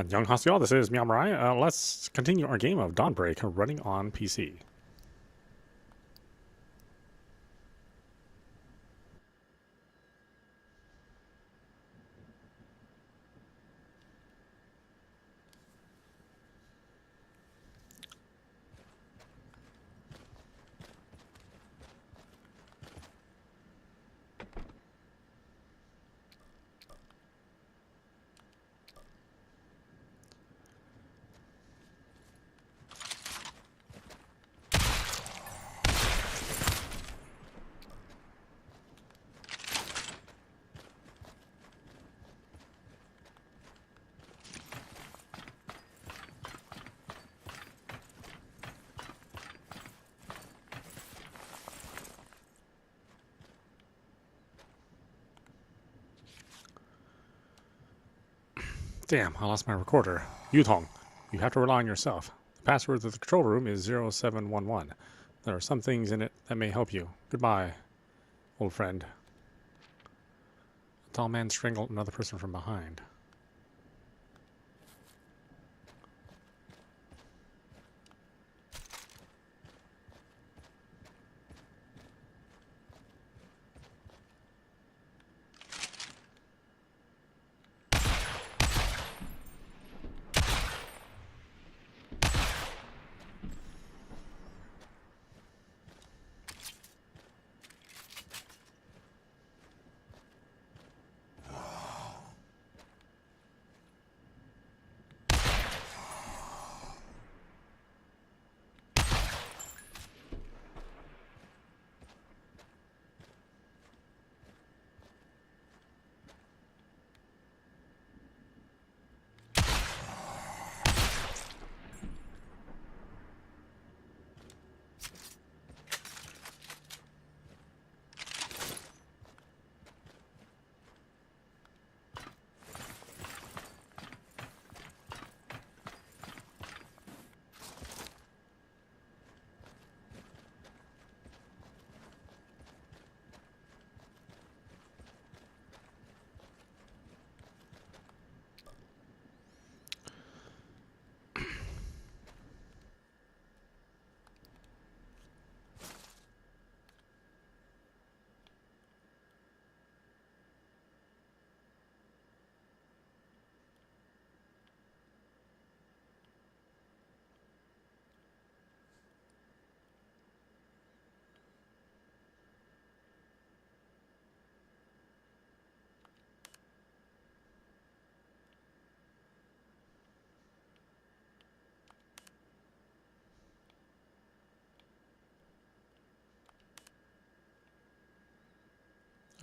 Annyeonghaseyo, this is meowmurai. Let's continue our game of Dawnbreak running on PC. Damn, I lost my recorder. Yutong, you have to rely on yourself. The password to the control room is 0711. There are some things in it that may help you. Goodbye, old friend. A tall man strangled another person from behind.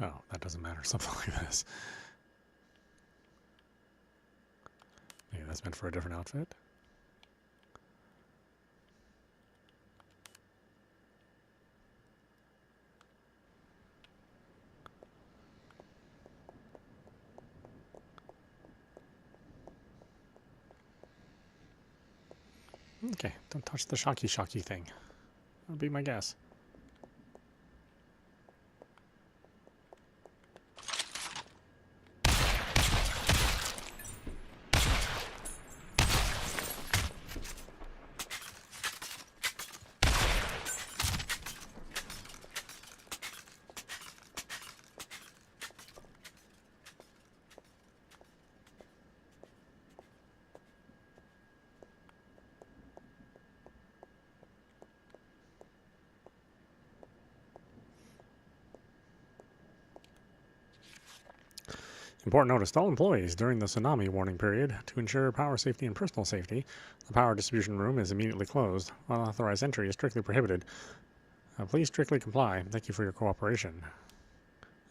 Oh, that doesn't matter. Something like this. Maybe that's meant for a different outfit. Okay, don't touch the shocky thing. That would be my guess. Important notice to all employees during the tsunami warning period. To ensure power safety and personal safety, the power distribution room is immediately closed. Unauthorized entry is strictly prohibited. Please strictly comply. Thank you for your cooperation.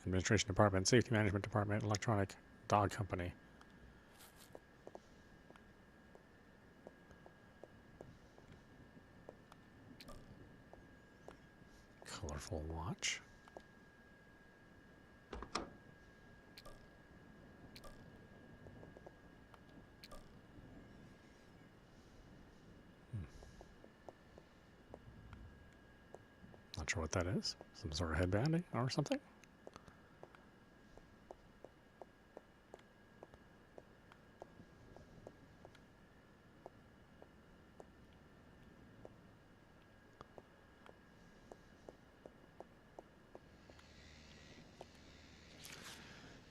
Administration Department, Safety Management Department, Electronic Dog Company. Colorful watch. Not sure what that is. Some sort of headband or something?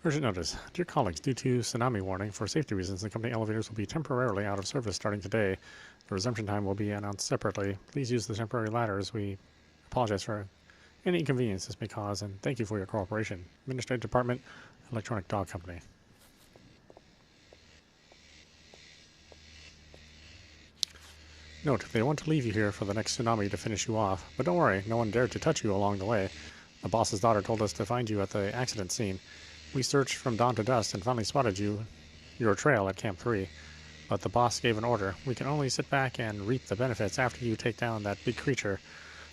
Urgent notice. Dear colleagues, due to tsunami warning, for safety reasons, the company elevators will be temporarily out of service starting today. The resumption time will be announced separately. Please use the temporary ladders. We apologize for any inconvenience this may cause, and thank you for your cooperation. Administrative Department, Electronic Dog Company. Note, they want to leave you here for the next tsunami to finish you off, but don't worry, no one dared to touch you along the way. The boss's daughter told us to find you at the accident scene. We searched from dawn to dusk and finally spotted your trail at Camp 3. But the boss gave an order. We can only sit back and reap the benefits after you take down that big creature.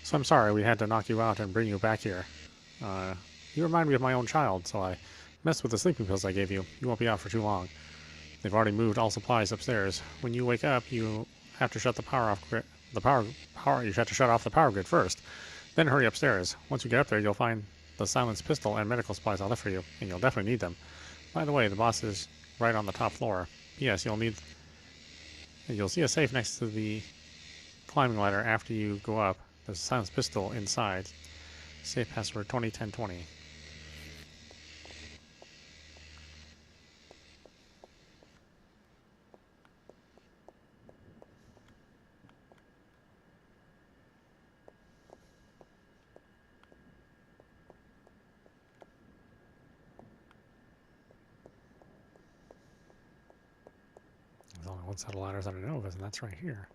So I'm sorry we had to knock you out and bring you back here. You remind me of my own child, so I messed with the sleeping pills I gave you. You won't be out for too long. They've already moved all supplies upstairs. When you wake up, you have to shut the power off. You have to shut off the power grid first. Then hurry upstairs. Once you get up there, you'll find the silenced pistol and medical supplies I left for you, and you'll definitely need them. By the way, the boss is right on the top floor. Yes, you'll see a safe next to the climbing ladder after you go up. There's a silenced pistol inside. Safe password 201020. There's only one set of ladders that I know of, and that's right here.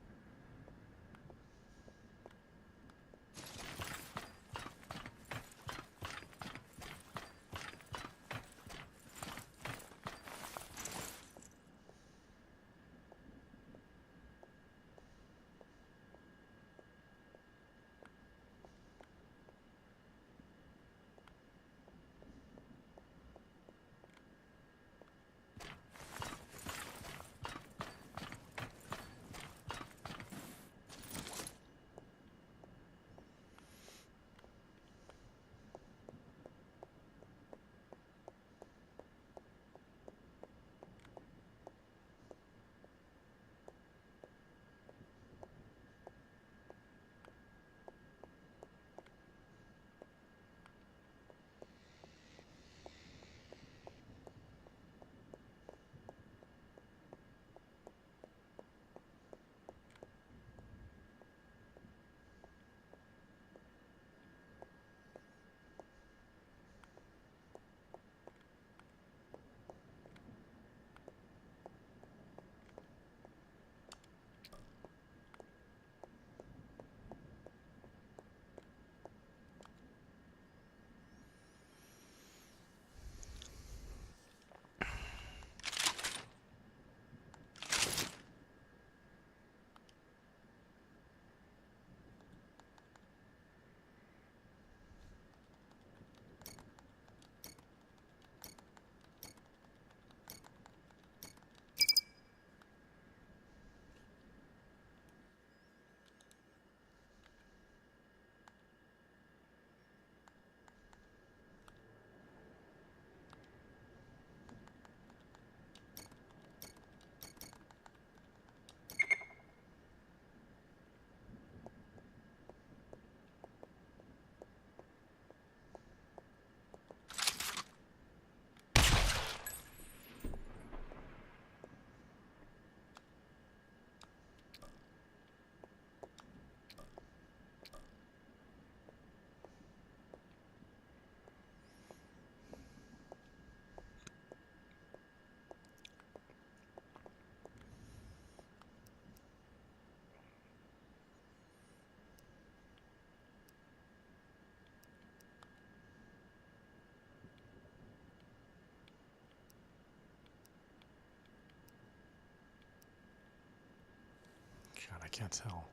God, I can't tell.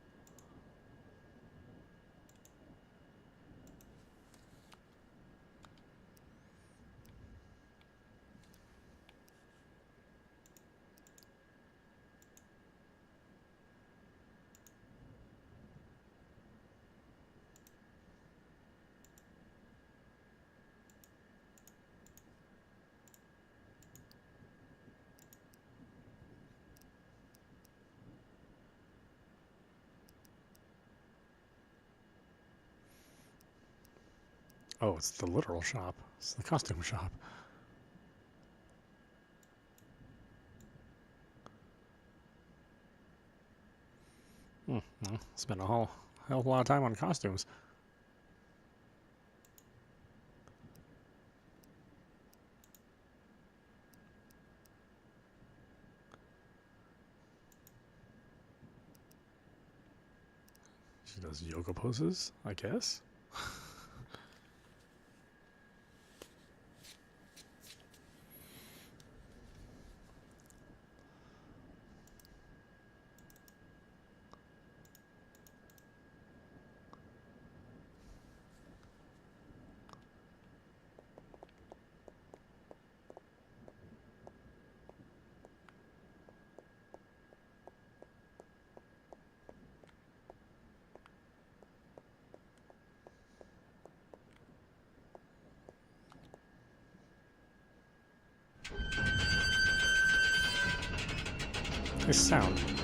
Oh, it's the literal shop. It's the costume shop. Well, spent a whole hell of a lot of time on costumes. She does yoga poses, I guess. Nice sound.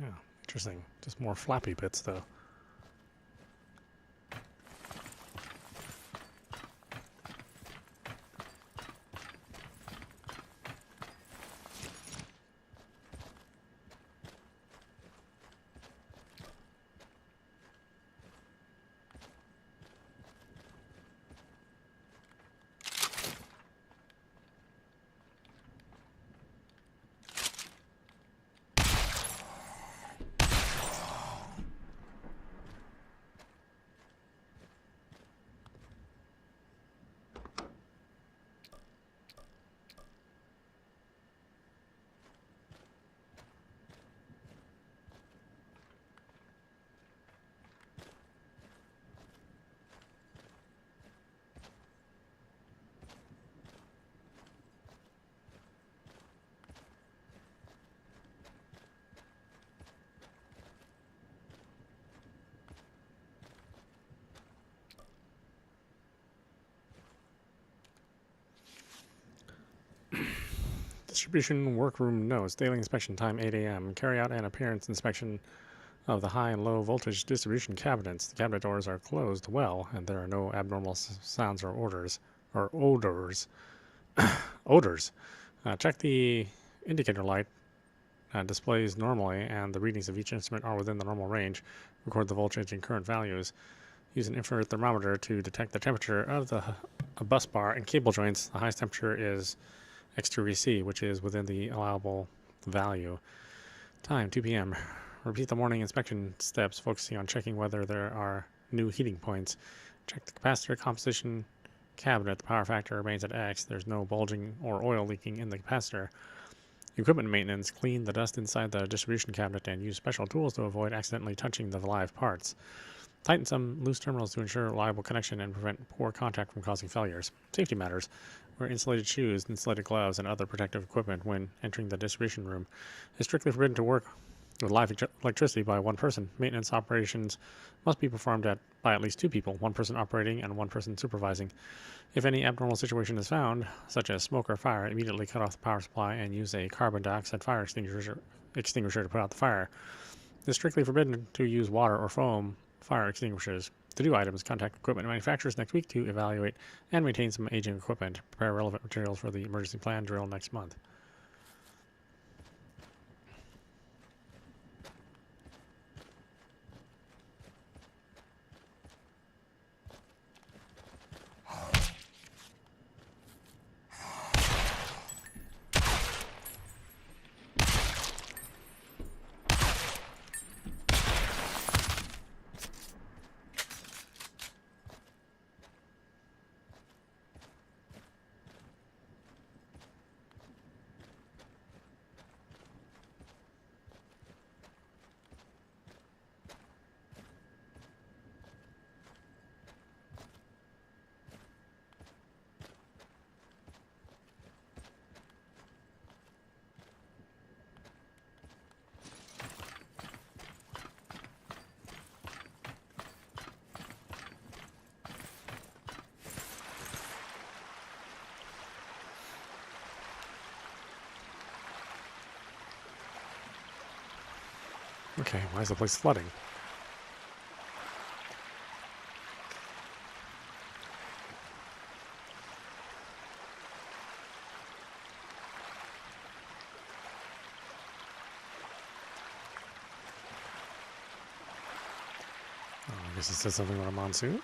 Yeah, interesting. Just more flappy bits, though. Distribution workroom notes. Daily inspection time 8 a.m. Carry out an appearance inspection of the high and low voltage distribution cabinets. The cabinet doors are closed well, and there are no abnormal sounds or odors. Odors. Check the indicator light displays normally, and the readings of each instrument are within the normal range. Record the voltage and current values. Use an infrared thermometer to detect the temperature of the bus bar and cable joints. The highest temperature is X2VC, which is within the allowable value. Time 2 p.m. Repeat the morning inspection steps, focusing on checking whether there are new heating points. Check the capacitor composition cabinet. The power factor remains at X. There's no bulging or oil leaking in the capacitor. Equipment maintenance. Clean the dust inside the distribution cabinet and use special tools to avoid accidentally touching the live parts. Tighten some loose terminals to ensure reliable connection and prevent poor contact from causing failures. Safety matters. Wear insulated shoes, insulated gloves, and other protective equipment when entering the distribution room. It's strictly forbidden to work with live electricity by one person. Maintenance operations must be performed by at least 2 people, 1 person operating and 1 person supervising. If any abnormal situation is found, such as smoke or fire, immediately cut off the power supply and use a carbon dioxide fire extinguisher to put out the fire. It's strictly forbidden to use water or foam fire extinguishers. To do items, contact equipment manufacturers next week to evaluate and maintain some aging equipment. Prepare relevant materials for the emergency plan drill next month. Okay, why is the place flooding? Oh, I guess it says something about a monsoon.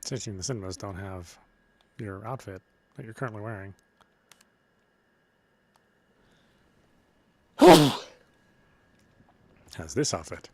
Stitching the cinemas don't have your outfit that you're currently wearing. Has this outfit.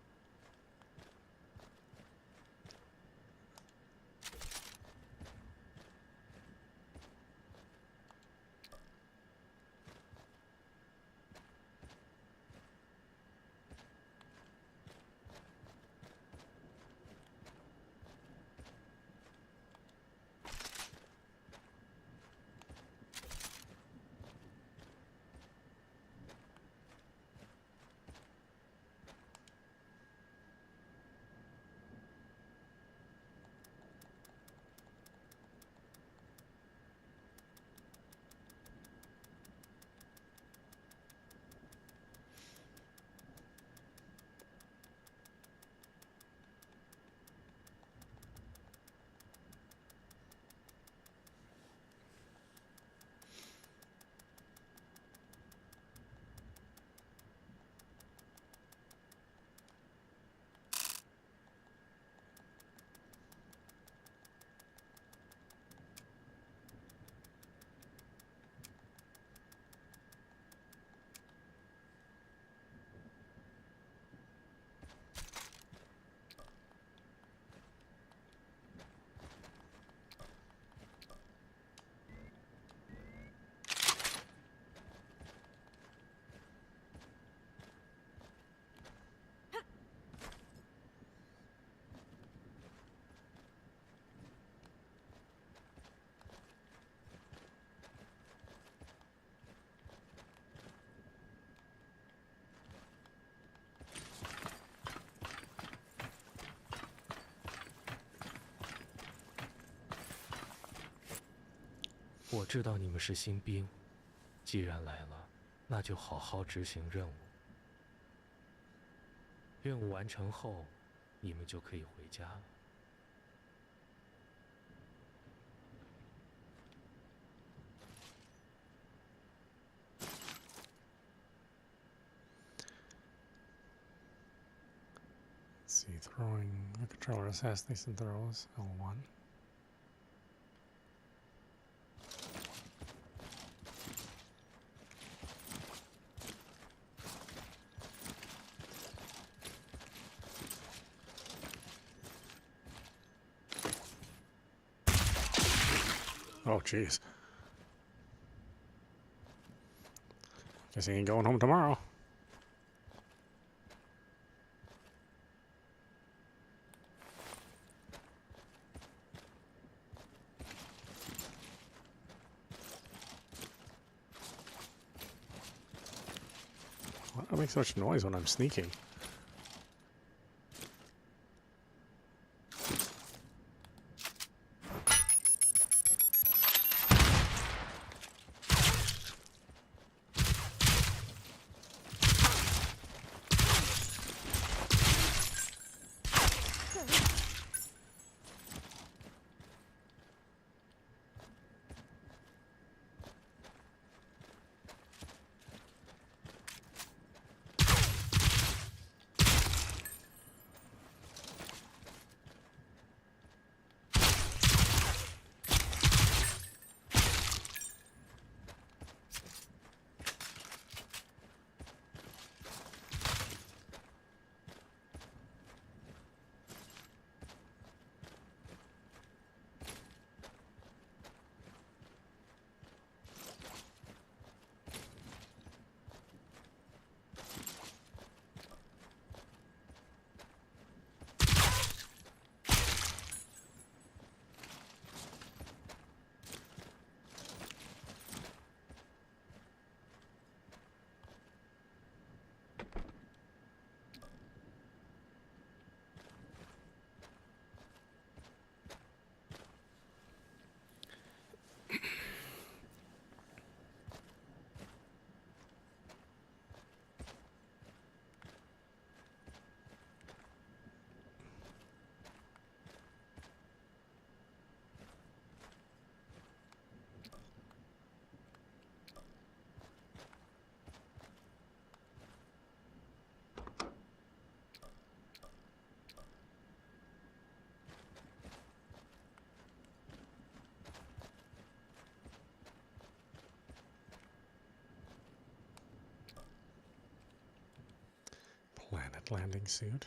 我知道你们是新兵，既然来了，那就好好执行任务。任务完成后，你们就可以回家了。Let's see, throwing the controller assassination throws, L1. Oh, jeez. Guess he ain't going home tomorrow. Why do I make so much noise when I'm sneaking? Planet landing suit.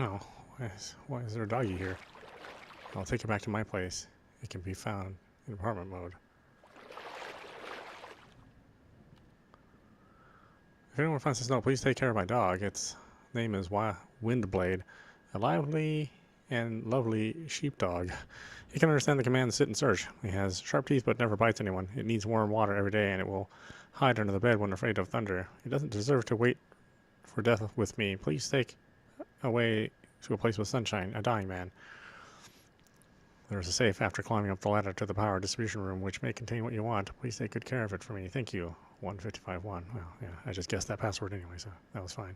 Oh, why is there a doggy here? I'll take it back to my place. It can be found in apartment mode. If anyone finds this note, please take care of my dog. Its name is Windblade, a lively and lovely sheepdog. It can understand the command sit and search. It has sharp teeth but never bites anyone. It needs warm water every day and it will hide under the bed when afraid of thunder. It doesn't deserve to wait for death with me. Please take away to a place with sunshine, a dying man. There is a safe after climbing up the ladder to the power distribution room, which may contain what you want. Please take good care of it for me. Thank you. 1551. Well, yeah, I just guessed that password anyway, so that was fine.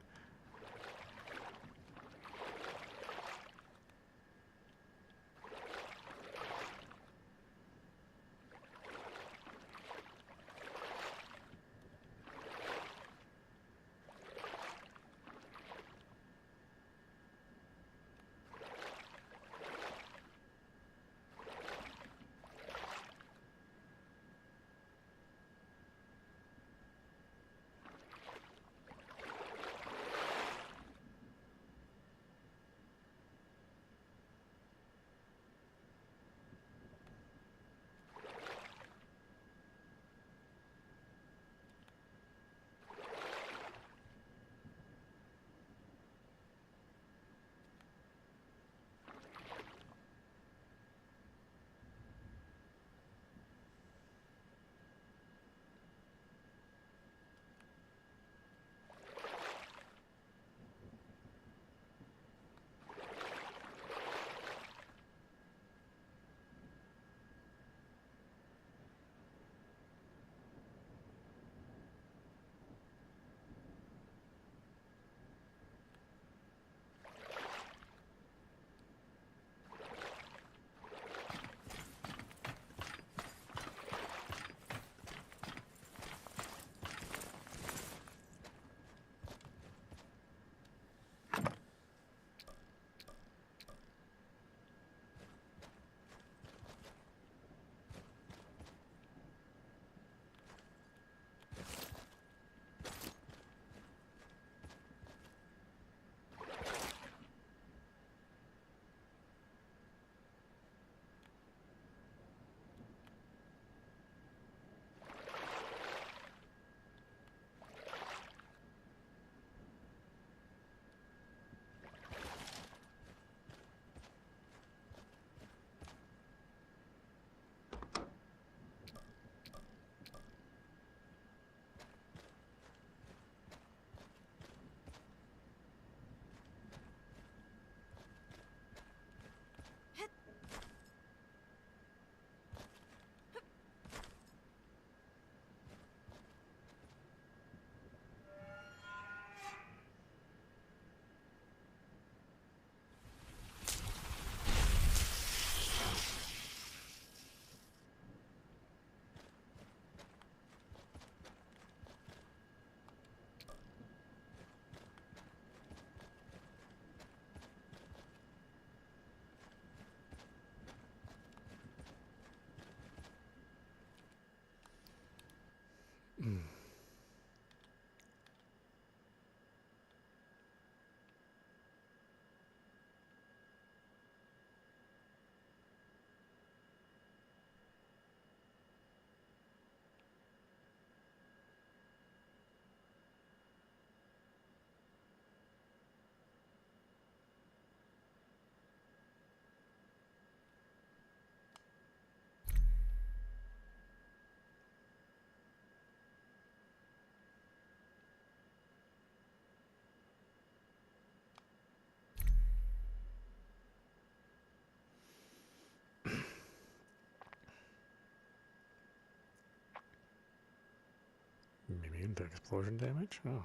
Maybe into explosion damage? Oh,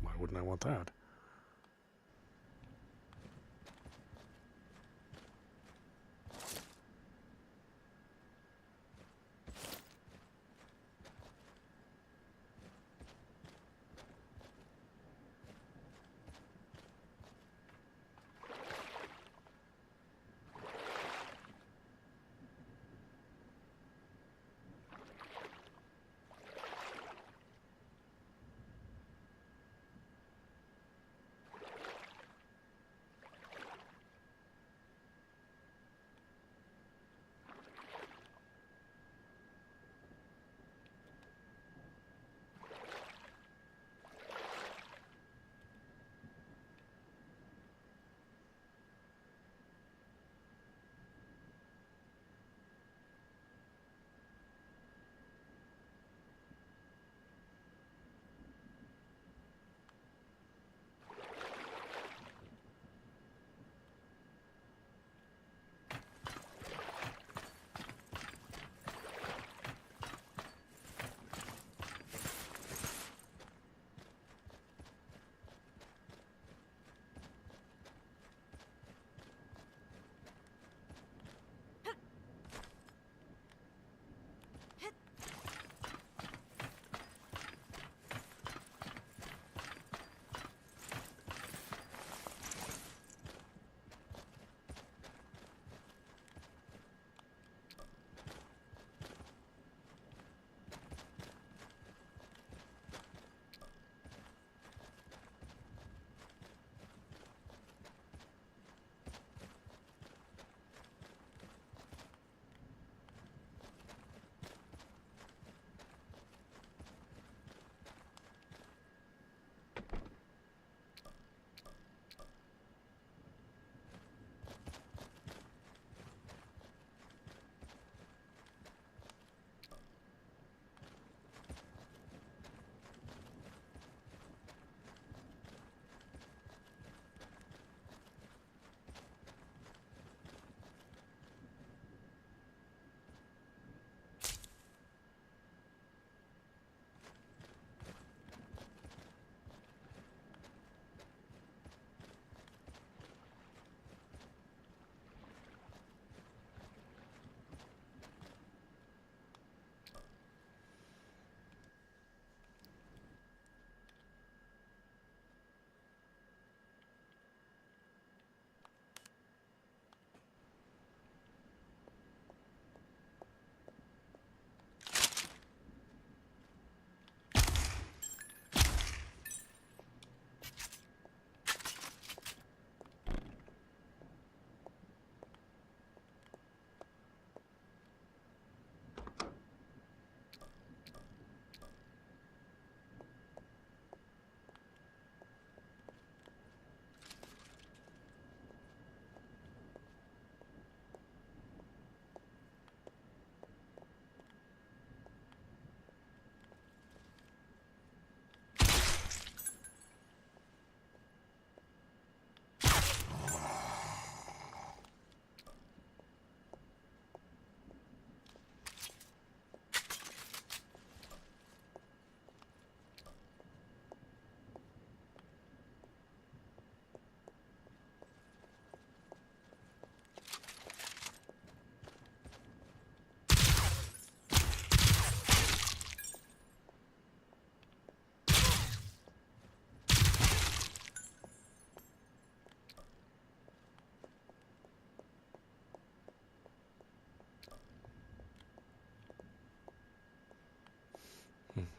why wouldn't I want that?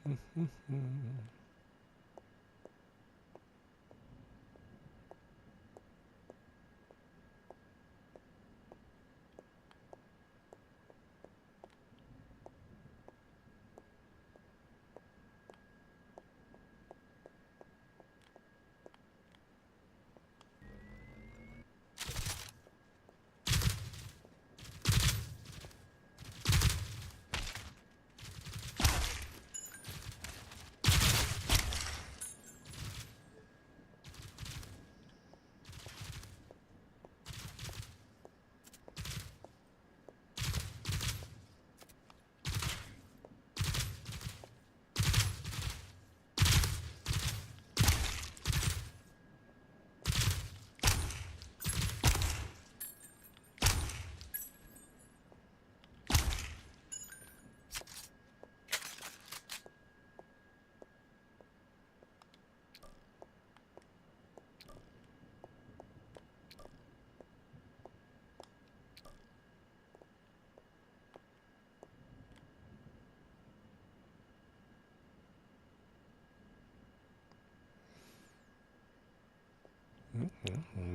I'm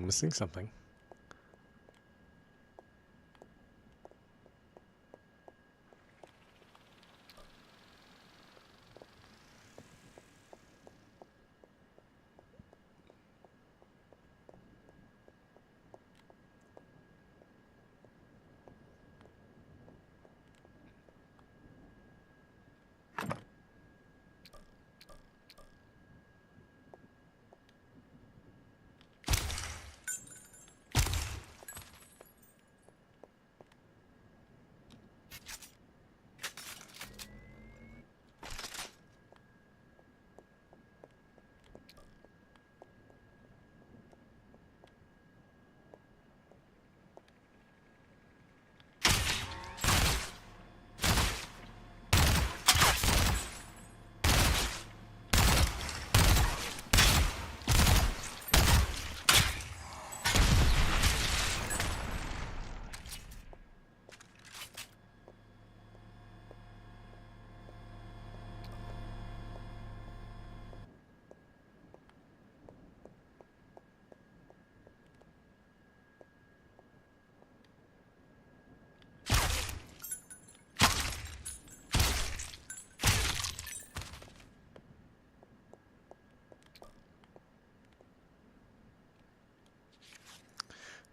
missing something.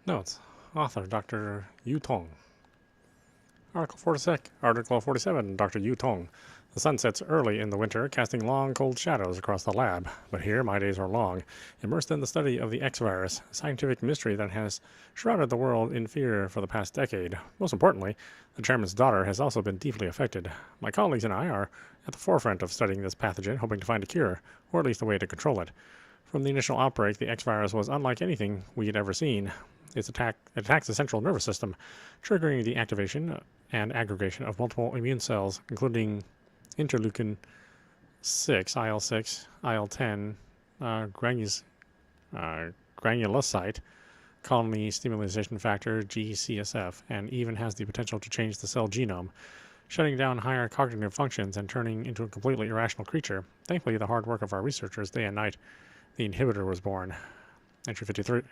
Notes. Author Dr. Yu Tong. Article 47, Dr. Yu Tong. The sun sets early in the winter, casting long, cold shadows across the lab. But here, my days are long, immersed in the study of the X virus, a scientific mystery that has shrouded the world in fear for the past decade. Most importantly, the chairman's daughter has also been deeply affected. My colleagues and I are at the forefront of studying this pathogen, hoping to find a cure, or at least a way to control it. From the initial outbreak, the X virus was unlike anything we had ever seen. It attacks the central nervous system, triggering the activation and aggregation of multiple immune cells, including interleukin 6, IL-6, IL-10, granulocyte, colony stimulation factor, GCSF, and even has the potential to change the cell genome, shutting down higher cognitive functions and turning into a completely irrational creature. Thankfully, the hard work of our researchers day and night, the inhibitor was born. Entry 53.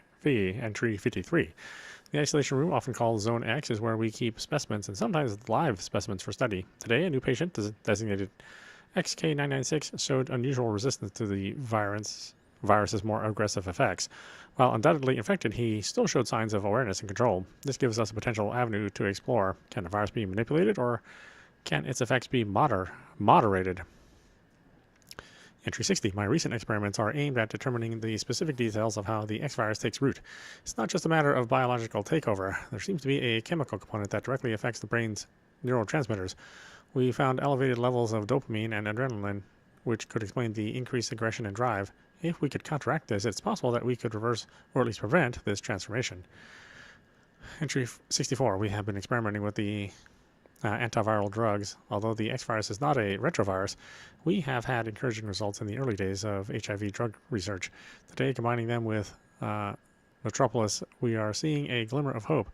The isolation room, often called Zone X, is where we keep specimens and sometimes live specimens for study. Today, a new patient, designated XK996, showed unusual resistance to the virus's more aggressive effects. While undoubtedly infected, he still showed signs of awareness and control. This gives us a potential avenue to explore. Can the virus be manipulated, or can its effects be moderated? Entry 60. My recent experiments are aimed at determining the specific details of how the X virus takes root. It's not just a matter of biological takeover. There seems to be a chemical component that directly affects the brain's neurotransmitters. We found elevated levels of dopamine and adrenaline, which could explain the increased aggression and drive. If we could counteract this, it's possible that we could reverse, or at least prevent, this transformation. Entry 64. We have been experimenting with the antiviral drugs. Although the X virus is not a retrovirus, we have had encouraging results in the early days of HIV drug research. Today, combining them with Metropolis, we are seeing a glimmer of hope.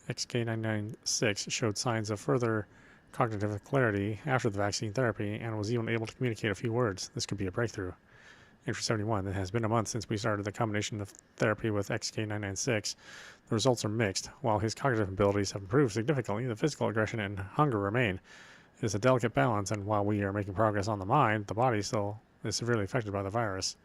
XK996 showed signs of further cognitive clarity after the vaccine therapy and was even able to communicate a few words. This could be a breakthrough. Entry 71. It has been a month since we started the combination of therapy with XK996. The results are mixed. While his cognitive abilities have improved significantly, the physical aggression and hunger remain. It is a delicate balance, and while we are making progress on the mind, the body still is severely affected by the virus.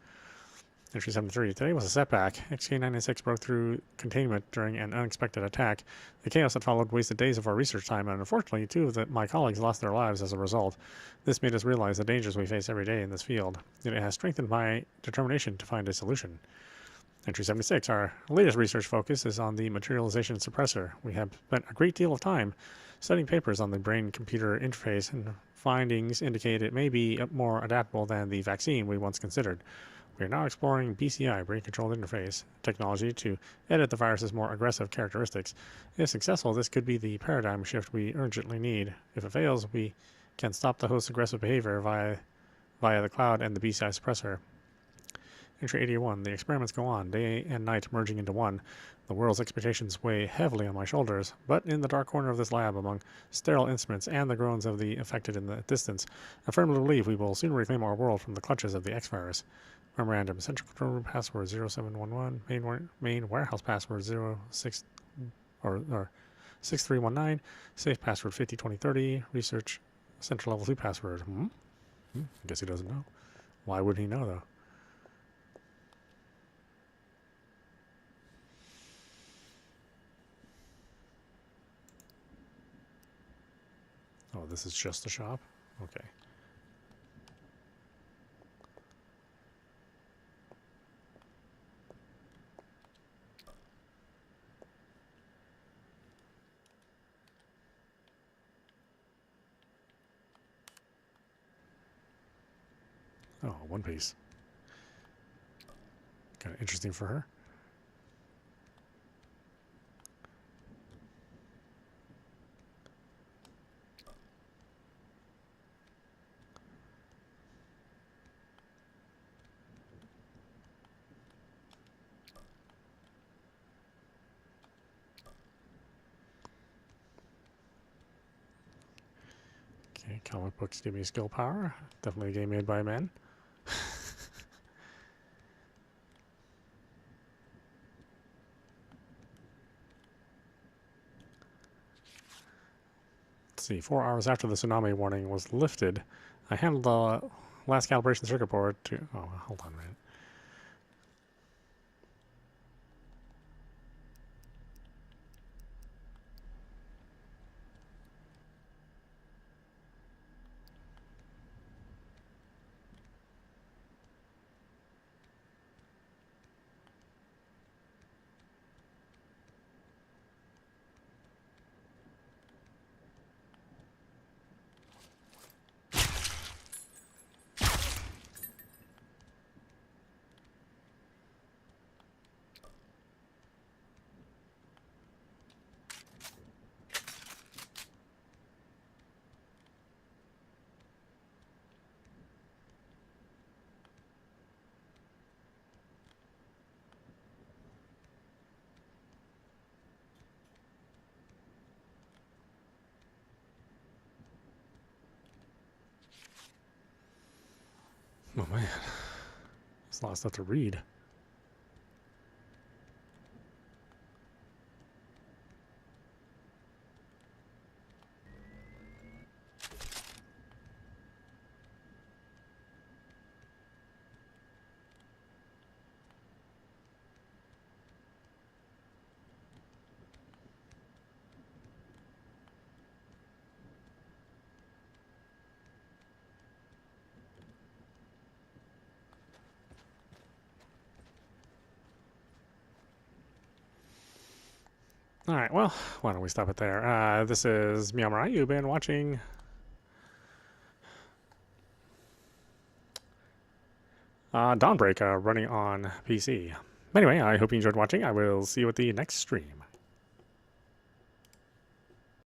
Entry 73. Today was a setback. XK996 broke through containment during an unexpected attack. The chaos that followed wasted days of our research time, and unfortunately, two of my colleagues lost their lives as a result. This made us realize the dangers we face every day in this field, yet it has strengthened my determination to find a solution. Entry 76. Our latest research focus is on the materialization suppressor. We have spent a great deal of time studying papers on the brain-computer interface, and findings indicate it may be more adaptable than the vaccine we once considered. We are now exploring BCI, brain-controlled interface, technology to edit the virus's more aggressive characteristics. If successful, this could be the paradigm shift we urgently need. If it fails, we can stop the host's aggressive behavior via the cloud and the BCI suppressor. Entry 81. The experiments go on, day and night merging into one. The world's expectations weigh heavily on my shoulders, but in the dark corner of this lab, among sterile instruments and the groans of the affected in the distance, I firmly believe we will soon reclaim our world from the clutches of the X-virus. Memorandum: Central Control Room password 0711, main warehouse password 06 or 6319, safe password 502030, research central level 2 password. I guess he doesn't know. Why would he know though? Oh, this is just a shop? Okay. Oh, One Piece. Kind of interesting for her. Okay, comic books give me skill power. Definitely a game made by men. Let's see, 4 hours after the tsunami warning was lifted, I handled the last calibration circuit board to... Oh, hold on a minute. Oh man, there's a lot of stuff to read. Alright, well, why don't we stop it there? This is meowmurai. You've been watching Dawnbreak running on PC. Anyway, I hope you enjoyed watching. I will see you at the next stream.